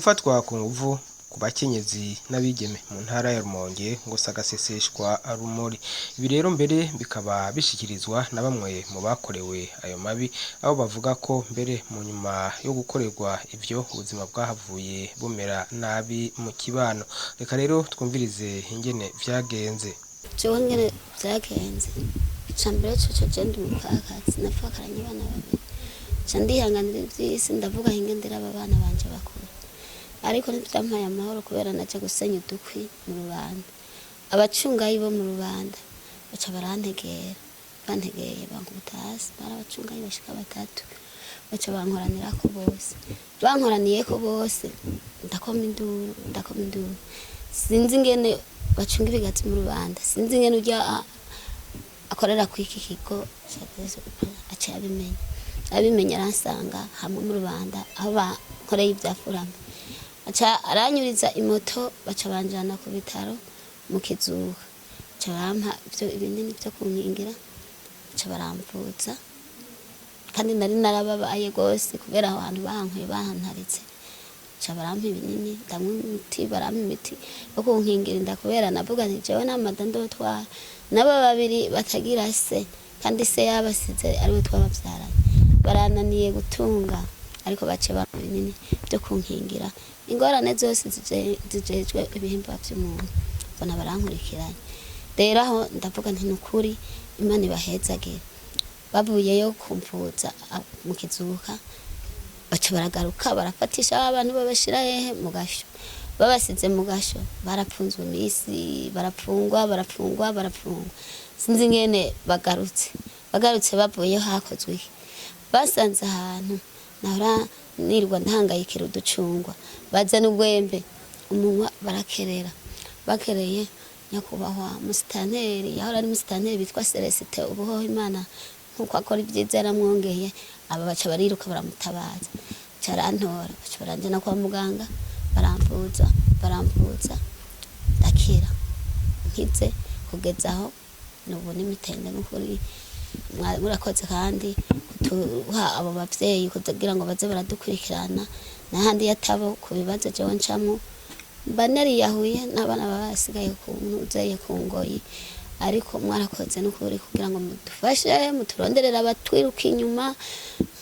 gufatwa ku nguvu ku bakenyezi n'abigeme mu ntara ya Rumonge ngo sagaseseshwa rumuri. Ibi rero mbere bikaba bishikirizwa na bamwe mu bakorewe ayo mabi, aho bavuga ko mbere mu nyuma yo gukorerwa ivyo ubuzima bwahavuye bumera nabi mu kibano. Reka rero twumvirize ingene vyagenze. Jewe ngene vyagenze, icambere coco je ndi umupfakazi, napfakaranye abana babiri, ca ndihanganira ivy'isi ndavuga hingendera aba bana banje bakuru, ariko ntivyampaye amahoro kubera naje gusenya udukwi mu rubanda. Abacungayi bo mu rubanda baca barantegera, bantegeye bankubita hasi, bari abacungayi bashika batatu, baca bankoranirako bose, bankoraniyeko bose ndakoma induru, sinzi ingene bacunga ibigazi mu rubanda, sinzi ingene urya akorera kw'iki kigo aca abimenya aransanga hamwe mu rubanda aho bankoreye ivyafurama, aca aranyuriza imoto baca banjana ku bitaro mu Kizuka, baca barampa ivyo ibinini vyo kunkingira, baca baramvuza kandi nari narababaye gose kubera aho hantu bankuye bahantaritse, baca barampa ibinini ndamwe imiti, barampa imiti yo kunkingira inda kubera navuga nti jewe n'amada ndotwara, nabo babiri batagira se kandi se yabasize ariwe twabavyaranye, barananiye gutunga ariko bace bampa ibinini vyo kunkingira ingorane zose zijejwe ibihimba vy'umuntu, bona barankurikiranye. Rero aho ndavuga nti nukuri Imana ibahezagire, bavuyeyo kumvuza mu Kizuka baca baragaruka barafatisha abantu babashira hehe mu gasho, babasize mu gasho barapfunzwe imisi, barapfungwa, sinzi ingene bagarutse bavuyeyo hakozwe iki, basanze ahantu nahora nirwa ntangayikira uducungwa, bazana urwembe umunwa barakerera, bakereye nyakubahwa musitanteri, yahora ari musitanteri bitwa Celestin, ubuhoho Imana nkuko akora ibyiza yaramwongeye, aba baca bariruka baramutabaza, carantora baca baranjana kwa muganga, baramvuza ndakira nkize kugeza aho nubu n'imitende n'ukuri murakoze kandi kutuha abo bavyeyi kugira ngo baze baradukurikirana n'ahandi yatabo ku bibazo jewe ncamwo, mba nariyahuye n'abana babasigaye ku ngoyi, ariko mwarakoze n'ukuri kugira ngo mudufashe muturonderera abatwiruka inyuma,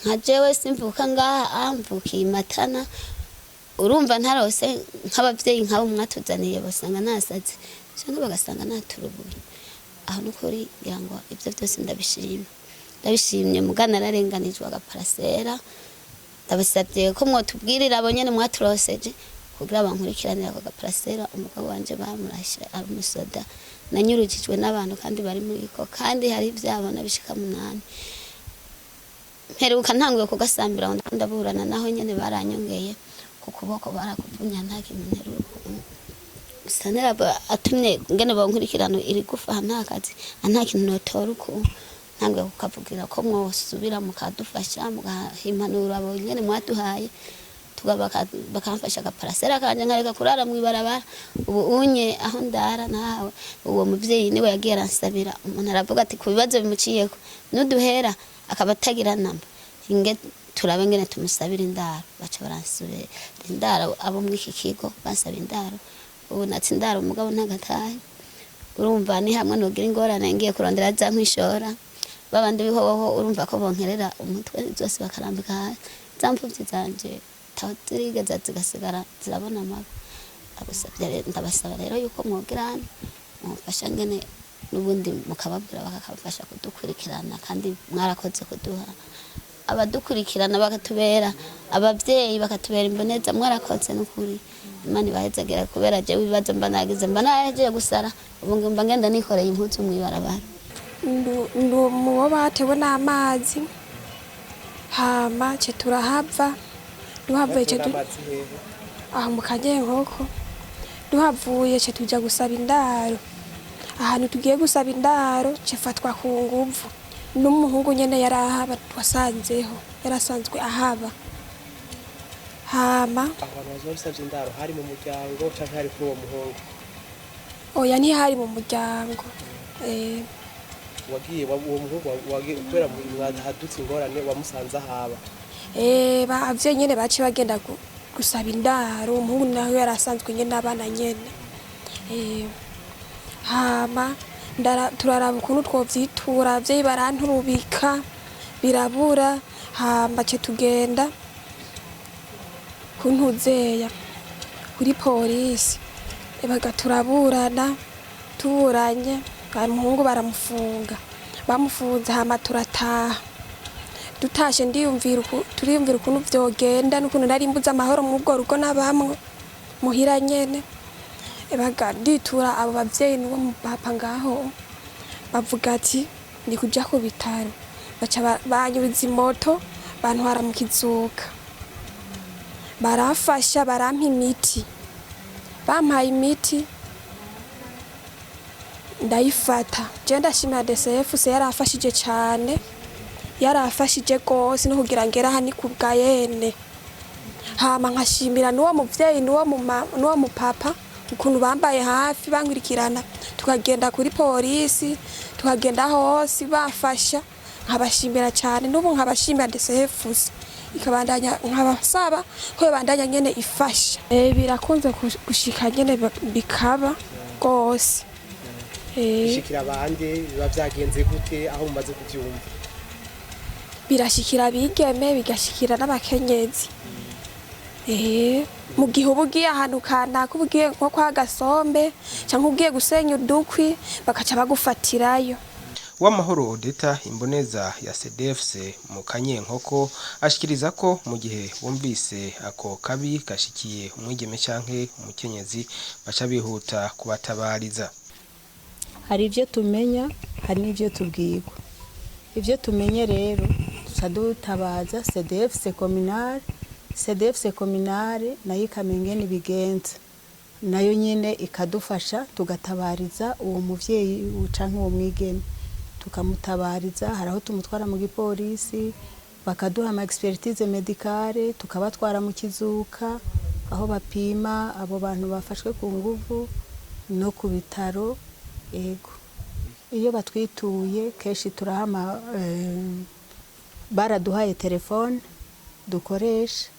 nka jewe simvuka ngaha mvukiye Matana, urumva ntarose nk'abavyeyi nk'abo mwatuzaniye basanga nasaze canke bagasanga naturubuye, aho n'ukuri ngira ngo ivyo vyose ndabishimye mugana nararenganijwe agaparasera, ndabasavye ko mwotubwirira abo nyene mwaturoseje kugira bankurikiranira ako gaparasera, umugabo wanje bamurashe amusoda, nanyurujijwe n'abantu kandi bari muri ko, kandi hari ivyabona bishika 8, mperuka ntanguye kugasambira aho ndaburana naho nyene baranyongeye ku kuboko barakuvunya nta kintu nteruka, sanera atumye ngene bankurikirano iri gufa ntakazi nta kintu notora uko ntanguye kukavugira ko mwosubira mukadufasha mugahimpanura abo nyene mwaduhaye bakamfasha agaparasera kanje nkareka kurara mwibarabara. Ubu unye aho ndara nawe uwo muvyeyi niwe yagiye aransabira, umuntu aravuga ati ku bibazo bimuciyeko nuduhera akaba atagira namba inge turabe ngene tumusabira indaro, baca baransubira indaro abo muri iki kigo basaba indaro, ubu natsi indaro umugabo ntagataye, urumva ni hamwe nogira ingorane ngiye kurondera za nkwishora, babandi bihoho urumva ko bonkerera umutwe zose bakarambika zamfuvye zanje tawtirigeza zigasigara zirabona amabi. Ndabasaba rero yuko mwogirana mufasha ngene n'ubundi mukababwira bakakafasha kudukurikirana, kandi mwarakoze kuduha abadukurikirana bakatubera abavyeyi bakatubera imboneza, mwarakoze n'ukuri Imana ibahezagera kubera je wibaza mba nagize mba naje gusara, ubu ngomba ngenda nikoreye impuzu mwibarabara. Ndu mubo batewe n'amazi hama ce turahava duhavuye ce aho mu Kanyenkoko duhavuye ce tuja gusaba indaro, ahantu tugiye gusaba indaro ce fatwa ku nguvu n'umuhungu nyene yarahaba twasanzeho yarasanzwe ahaba, hama abantu bazosavye indaro hari mu muryango canke hari kuri uwo muhungu? Oya ntihari mu muryango. Wagiye uwo muhungu wagiye kubera mu hadutse ingorane wamusanze ahaba? Bavye nyene baci bagenda gusaba indaro umuhungu nawe yarasanzwe nyene abana nyene hama turaraba ukuntu twovyitura abavyeyi baranturubika birabura hama ce tugenda kuntuzeya kuri polisi turaburana tuburanye umuhungu baramufunga bamufunze hama turataha dutashe turiyumvira ukuntu vyogenda n'ukuntu nari mbuze amahoro mu bwo rugo n'abamwe muhira nyene nditura abo bavyeyi n'uwo mupapa ngaho bavuga ati ni kuja ku bitaro baca banyuza imoto bantwara mu kizuka barafasha barampa imiti bampaye imiti ndayifata je ndashimira DCF yarafashije cane yarafashije gose no kugira ngera hani kubwayene hama nkashimira n'uwo muvyeyi n'uwo mupapa ukuntu bambaye hafi bankurikirana tukagenda kuri polisi tukagenda hose bafasha nkabashimira cyane n'ubu nkabashimira DCF ikabandanya nkabasaba ko bandanya nyene ifasha birakunze gushika nyene bikaba gose bishikira abandi biba byagenze gute aho mumaze kuvyumva birashikira bigeme bigashikira n'abakenyezi mu gihe uba ugiye ahantu kanaka uba ugiye nko kwa Gasombe cyangwa ugiye gusenya udukwi bakaca bagufatirayo Uwamahoro Odeta imboneza ya CDFC mu Kanyenkoko ashikiriza ko mu gihe bumvise ako kabi gashikiye umwigeme canke umukenyezi baca bihuta kubatabariza. Hari ivyo tumenya hari n'ivyo tubwirwa. Ivyo tumenye rero dutabaza CDFC communale nayo ikamenya n'ibigenza nayo nyene ikadufasha tugatabariza uwo muvyeyi canke uwo mwigeme tukamutabariza haraho tumutwara mu gipolisi bakaduha ama expertise medicale tukabatwara mu kizuka aho bapima abo bantu bafashwe ku nguvu no ku bitaro ego iyo batwituye keshi turahama baraduhaye telefone dukoresha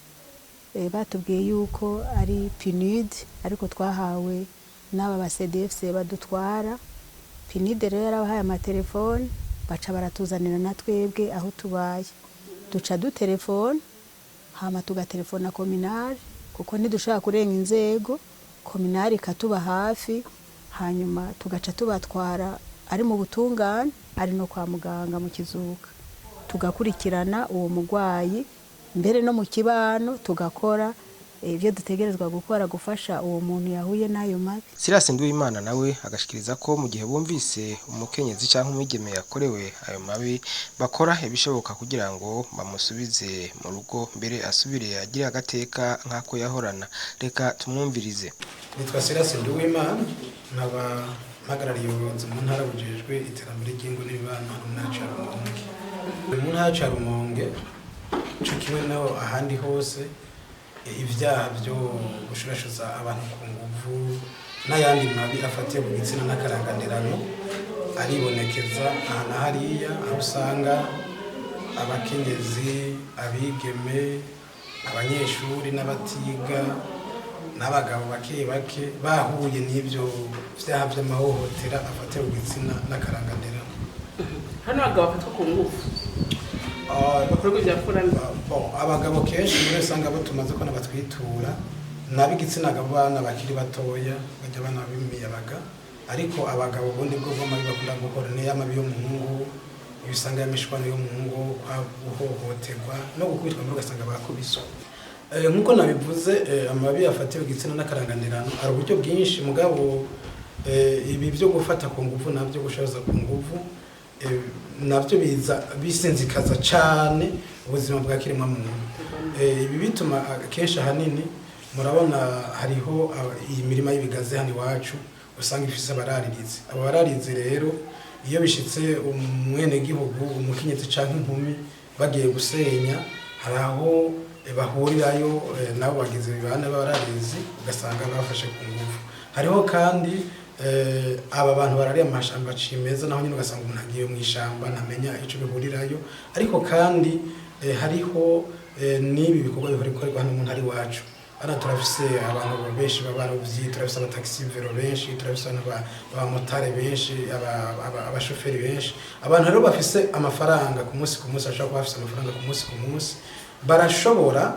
batubwiye yuko ari PNUD ariko twahawe n'aba ba CDFC badutwara PNUD rero yarabahaye amatelefone baca baratuzanira na twebwe aho tubaye duca dutelefone hama tugatelefona communale kuko ntidushaka kurenga inzego communale ikatuba hafi hanyuma tugaca tubatwara ari mu butungane ari no kwa muganga mu kizuka tugakurikirana uwo mugwayi mbere no mu kibano tugakora ivyo dutegerezwa gukora gufasha uwo muntu yahuye nayo mabi. Silas Nduwimana nawe agashikiriza ko mu gihe bumvise umukenyezi canke umwigeme yakorewe ayo mabi bakora ibishoboka kugira ngo bamusubize mu rugo mbere asubire agira agateka nkako yahorana. Reka tumwumvirize. Nitwa Silas Nduwimana nkaba mpagarariye ubuyobozi mu ntara bujejwe iterambere ry'ingo n'ibibano mu ntara Rumonge. Mu ntara Rumonge cyo kimwe naho ahandi hose ibyaha byo gushurashuza abantu ku nguvu n'ayandi mabi afatiye ku gitsina n'akaranganirano aribonekeza ahantu hariya aho usanga abakenyezi abigeme abanyeshuri n'abatiga n'abagabo bake bahuye n'ibyo byaha by'amahohotera afatiye ku gitsina n'akaranganirano. Hano abagabo bafatwa ku nguvu abagabo kenshi muri usanga abo tumaze ko nabatwitura n'ab'igitsina gabo bana bakiri batoya bajya bana b'imiyabaga ariko abagabo bundi bwo bamabi bakunda gukora n'iyamabi yo mu ngo ibisanga y'amishwano yo mu ngo guhohoterwa no gukubitwa muri ugasanga bakubiswa. Nkuko nabivuze amabi afatiwe igitsina n'akaranganirano ari uburyo bwinshi mugabo ibi byo gufata ku nguvu nabyo gushaza ku nguvu nabyo bisinzikaza cyane ubuzima bwa kiremwa muntu. Ibi bituma kenshi ahanini murabona hariho iyi mirima y'ibigazi hano iwacu usanga ifise abararirizi. Abo bararirizi rero iyo bishitse umwene gihugu umukenyezi canke inkumi bagiye gusenya haraho bahurirayo nabo bagize bibana b'abararirizi ugasanga bafashe ku nguvu. Hariho kandi aba bantu barariye amashamba cimeza naho nyine ugasanga umuntu agiye mu ishamba ntamenya ico bihurirayo ariko kandi hariho nibi bikorwa bikorerwa hano mu ntari wacu hano turafise abantu benshi b'abarovyi, turafise abataxi vero benshi, turafise abamotari benshi, abashoferi benshi. Abantu rero bafise amafaranga ku munsi ashobora kuba bafise amafaranga ku munsi barashobora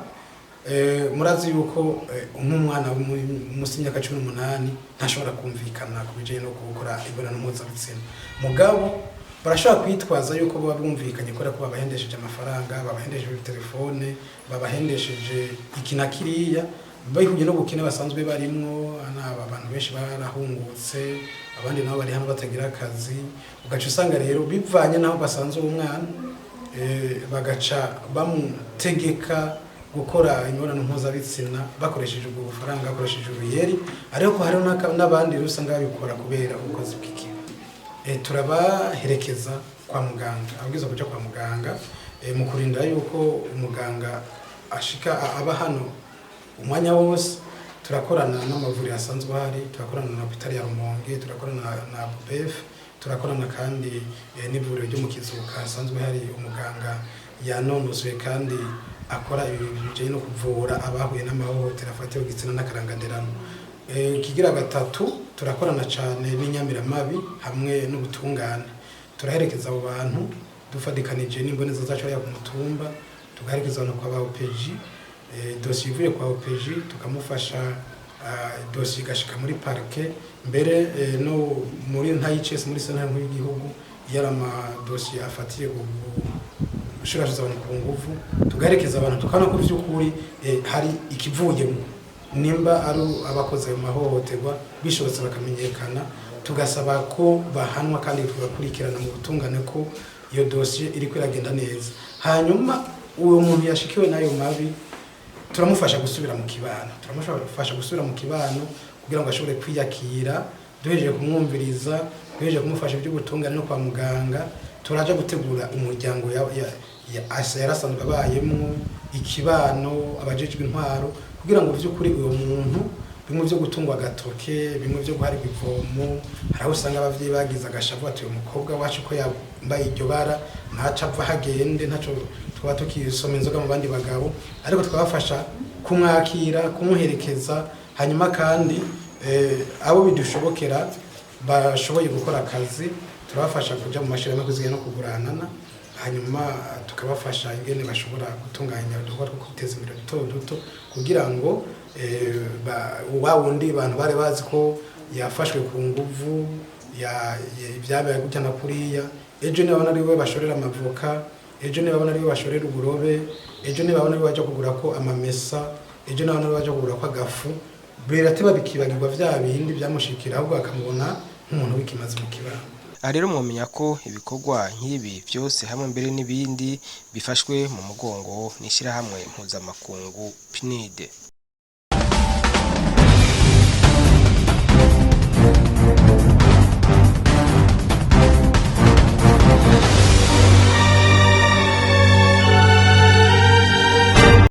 murazi yuko nk'umwana munsi y'imyaka 18 ntashobora kumvikana ku bijanye no gukora imibonano mpuzabitsina. Mugabo barashobora kwitwaza yuko baba bumvikanye ko babahendesheje amafaranga, babahendesheje telefone, babahendesheje ikina kiriya, bayihuye no bukene basanzwe barimwo. Abantu benshi barahungutse, abandi nabo bari hano batagira akazi, ugaca usanga rero bivanye naho basanzwe umwana bagaca bamutegeka gukora imibonano mpuzabitsina bakoresheje ubwo bufaranga, bakoresheje uruyeri. Ariko hari n'abandi usanga babikora kubera ubukozi bw'ikibi. Turabaherekeza kwa muganga, abwiza kuja kwa muganga mu kurinda yuko umuganga ashika aba hano umwanya wose. Turakorana n'amavuriro asanzwe hari, turakorana na hôpital ya Rumonge, turakorana na BF, turakorana kandi n'ivuriro ryo mu Kizuka asanzwe hari umuganga yanonosoye kandi akora ibijanye no kuvura abahuye n'amahohotera afatiwe igitsina n'akaranganderano. Kigira gatatu turakorana cyane n'inyamiramabi hamwe n'ubutungane. Turaherekeza abo bantu dufadikanije n'imboneza zacu ya ku mutumba, tugaherekeza no kwa OPG, dossier ivuye kwa OPG tukamufasha dossier igashika muri parquet, mbere no muri ntayices muri sentare nkuru y'igihugu yarama dossier afatiye gushirashiza abantu ku nguvu. Tugaherekeza abantu tukana ko vy'ukuri hari ikivuyemo, nimba ari abakoze mu mahohoterwa bishobotse bakamenyekana, tugasaba ko bahanwa kandi tugakurikirana mu butungane ko iyo dossier iri kwiragenda neza. Hanyuma uwo muntu yashikiwe nayo mabi turamufasha gusubira mu kibano, kugira ngo ashobore kwiyakira. Duhejeje kumwumviriza, duhejeje kumufasha ibyo gutungana no kwa muganga, turaje gutegura umuryango yarasanzwe abayemo, ikibano, abajejwe intwaro, kugira ngo vy'ukuri uwo muntu bimwe byo gutungwa agatoke, bimwe byo guhari bivomo. Haraho usanga abavyeyi bagize agashavu ati uyu mukobwa wacu ko yambaye iryo bara ntaca ava hagende, ntaco twaba tukisoma inzoga mu bandi bagabo. Ariko twabafasha kumwakira, kumuherekeza, hanyuma kandi abo bidushobokera bashoboye gukora akazi turabafasha kuja mu mashirahamwe kuziga no kuguranana, hanyuma tukabafasha ingene bashobora gutunganya udukorwa two kwiteza imbere duto kugira ngo wa wundi abantu bari bazi ko yafashwe ku nguvu ibyabaye gutya na kuriya, ejo nibabona ari we bashorera amavoka, ejo nibabona ari we bashorera uburobe, ejo nibabona ari we baje kugura ko amamesa, ejo nibabona ari we baje kugura ko agafu, birateba bikibagirwa vya bindi byamushikira, ahubwo akamubona nk'umuntu w'ikimazi mu kibano. Rero mwomenya ko ibikorwa nk'ibi byose hamwe mbere n'ibindi bifashwe mu mugongo n'ishirahamwe mpuzamakungu PNUD.